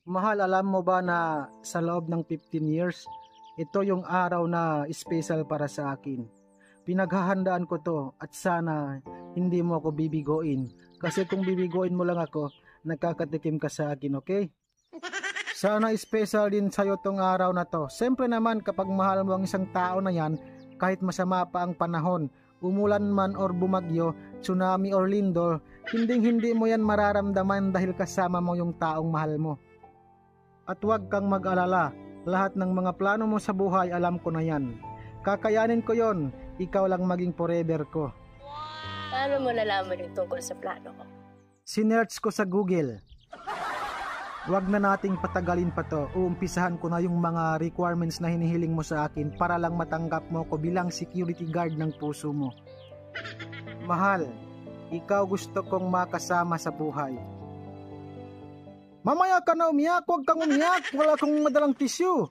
Mahal, alam mo ba na sa loob ng 15 years, ito yung araw na special para sa akin. Pinaghahandaan ko to at sana hindi mo ako bibigoin. Kasi kung bibigoin mo lang ako, nakakatikim ka sa akin, okay? Sana special din sa'yo tong araw na to. Siyempre naman kapag mahal mo ang isang tao na yan, kahit masama pa ang panahon, umulan man or bumagyo, tsunami or lindol, hindi mo yan mararamdaman dahil kasama mo yung taong mahal mo. At huwag kang mag-alala, lahat ng mga plano mo sa buhay alam ko na yan. Kakayanin ko yon, ikaw lang maging forever ko. Paano mo nalaman yung tungkol sa plano ko? Sinearch ko sa Google. Huwag na nating patagalin pa to, uumpisahan ko na yung mga requirements na hinihiling mo sa akin para lang matanggap mo ko bilang security guard ng puso mo. Mahal, ikaw gusto kong makasama sa buhay. Mamaya ka na umiyak, huwag kang umiyak, wala kang madalang tissue.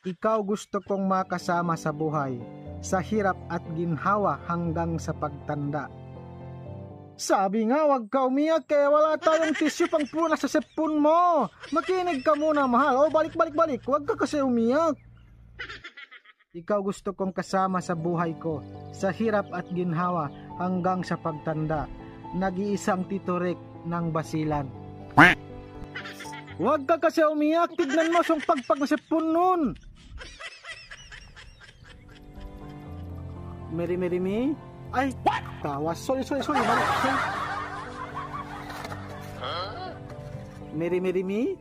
Ikaw gusto kong makasama sa buhay, sa hirap at ginhawa hanggang sa pagtanda. Sabi nga, huwag ka umiyak kaya wala tayong tissue pang puna sa sepon mo. Makinig ka muna, mahal. O, balik, huwag ka kasi umiyak. Ikaw gusto kong kasama sa buhay ko, sa hirap at ginhawa hanggang sa pagtanda. Nag-iisang Tito Rick ng Basilan. Huwag ka kasi umiyak, tignan mo siyang pagpag na sepon nun. Meri me? Ay, tawas. Sorry. Balik. Meri me?